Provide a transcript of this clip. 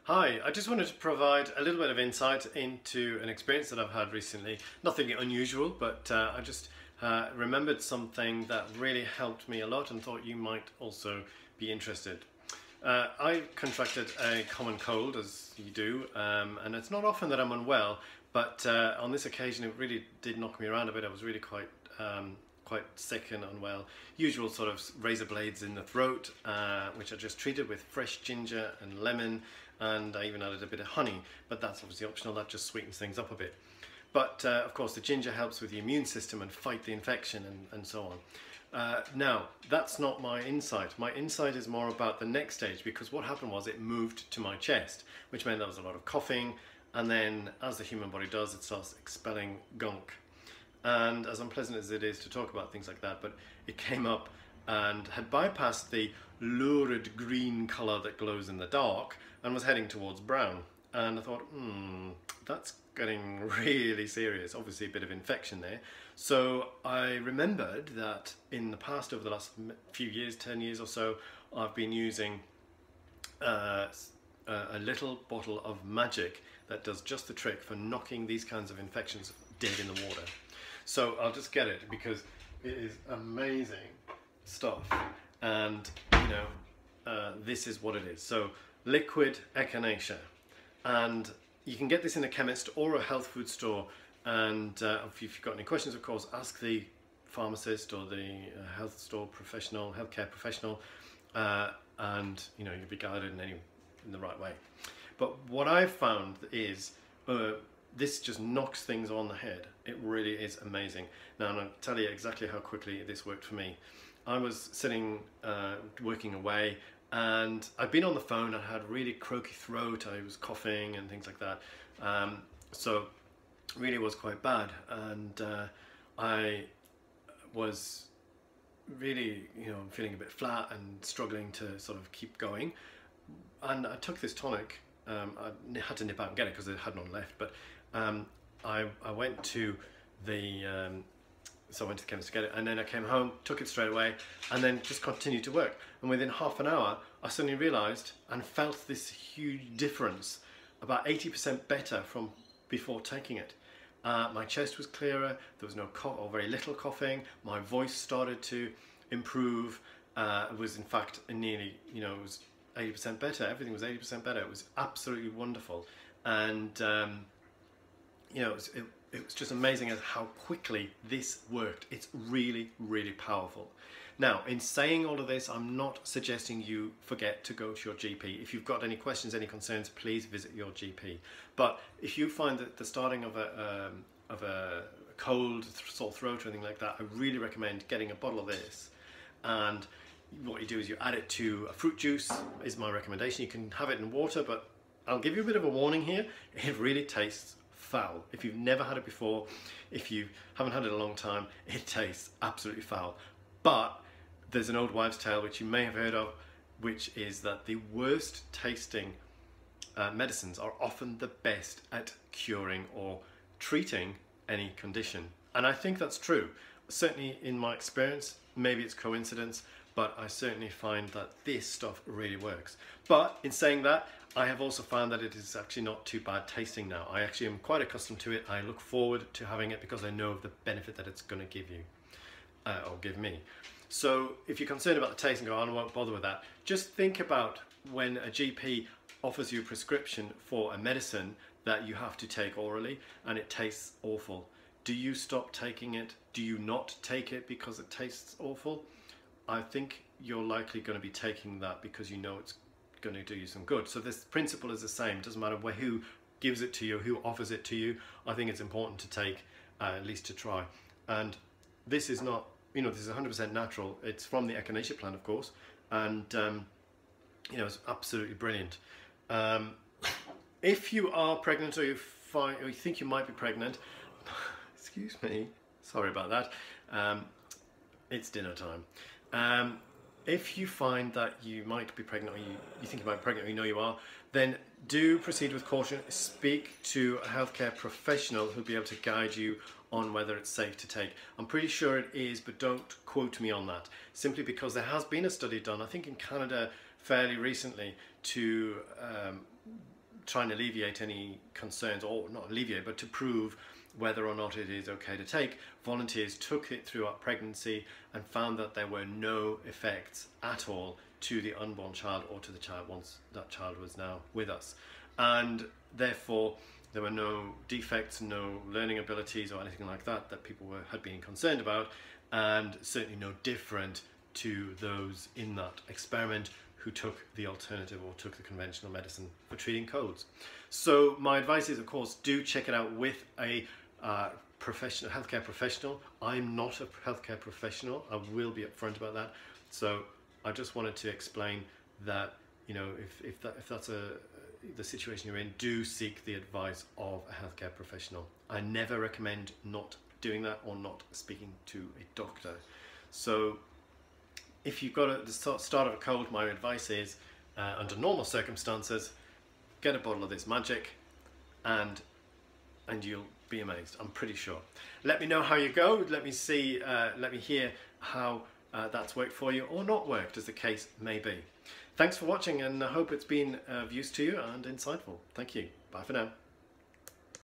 Hi, I just wanted to provide a little bit of insight into an experience that I've had recently. Nothing unusual, but I just remembered something that really helped me a lot and thought you might also be interested. I contracted a common cold, as you do, and it's not often that I'm unwell, but on this occasion it really did knock me around a bit. I was really quite sick and unwell. Usual sort of razor blades in the throat, which I just treated with fresh ginger and lemon, and I even added a bit of honey, but that's obviously optional. That just sweetens things up a bit. But of course the ginger helps with the immune system and fight the infection and so on. Now, that's not my insight. My insight is more about the next stage, because what happened was it moved to my chest, which meant there was a lot of coughing, and then as the human body does, it starts expelling gunk. And as unpleasant as it is to talk about things like that, but it came up and had bypassed the lurid green colour that glows in the dark and was heading towards brown. And I thought, that's getting really serious. Obviously a bit of infection there. So I remembered that in the past, over the last few years, 10 years or so, I've been using a little bottle of magic that does just the trick for knocking these kinds of infections dead in the water. So I'll just get it because it is amazing stuff, and this is what it is. So liquid echinacea, and you can get this in a chemist or a health food store, and if you've got any questions, of course, ask the pharmacist or the healthcare professional, and you'll be guided in the right way. But what I've found is this just knocks things on the head. It really is amazing. Now, I'll tell you exactly how quickly this worked for me. I was sitting, working away, and I'd been on the phone. I had really croaky throat. I was coughing and things like that. So really was quite bad. And I was really, feeling a bit flat and struggling to sort of keep going. And I took this tonic. I had to nip out and get it because it had none left, but I went to the chemist to get it, and then I came home, took it straight away, and then just continued to work. And within half an hour, I suddenly realised and felt this huge difference, about 80% better from before taking it. My chest was clearer, there was no cough or very little coughing, my voice started to improve. It was in fact nearly, it was 80% better. Everything was 80% better. It was absolutely wonderful, and it was just amazing as how quickly this worked. It's really, really powerful. Now, in saying all of this, I'm not suggesting you forget to go to your GP. If you've got any questions, any concerns, please visit your GP. But if you find that the starting of a cold, sore throat or anything like that, I really recommend getting a bottle of this, and what you do is you add it to a fruit juice, is my recommendation. You can have it in water, but I'll give you a bit of a warning here. It really tastes foul. If you've never had it before, if you haven't had it in a long time, it tastes absolutely foul. But there's an old wives' tale which you may have heard of, which is that the worst tasting medicines are often the best at curing or treating any condition. And I think that's true. Certainly in my experience, maybe it's coincidence, but I certainly find that this stuff really works. But in saying that, I have also found that it is actually not too bad tasting now. I actually am quite accustomed to it. I look forward to having it because I know of the benefit that it's going to give you, or give me. So if you're concerned about the taste and go, I won't bother with that, just think about when a GP offers you a prescription for a medicine that you have to take orally and it tastes awful. Do you stop taking it? Do you not take it because it tastes awful? I think you're likely going to be taking that because you know it's going to do you some good. So this principle is the same. It doesn't matter who gives it to you, who offers it to you. I think it's important to take, at least to try. And this is not, this is 100% natural. It's from the echinacea plant, of course, and it's absolutely brilliant. If you are pregnant, or you think you might be pregnant, excuse me, sorry about that. It's dinner time. If you find that you might be pregnant, or you think you might be pregnant, or you know you are, then do proceed with caution. Speak to a healthcare professional who'll be able to guide you on whether it's safe to take. I'm pretty sure it is, but don't quote me on that, simply because there has been a study done, I think in Canada fairly recently, to try and alleviate any concerns, or not alleviate, but to prove whether or not it is okay to take, volunteers took it throughout pregnancy and found that there were no effects at all to the unborn child or to the child once that child was now with us. And therefore there were no defects, no learning abilities or anything like that that people had been concerned about, and certainly no different to those in that experiment who took the alternative or took the conventional medicine for treating colds. So my advice is, of course, do check it out with a healthcare professional. I'm not a healthcare professional. I will be upfront about that. So I just wanted to explain that, you know, if that's the situation you're in, do seek the advice of a healthcare professional. I never recommend not doing that or not speaking to a doctor. So if you've got the start of a cold, my advice is, under normal circumstances, get a bottle of this magic and you'll be amazed, I'm pretty sure. Let me know how you go. Let me hear how that's worked for you or not worked, as the case may be. Thanks for watching, and I hope it's been of use to you and insightful. Thank you. Bye for now.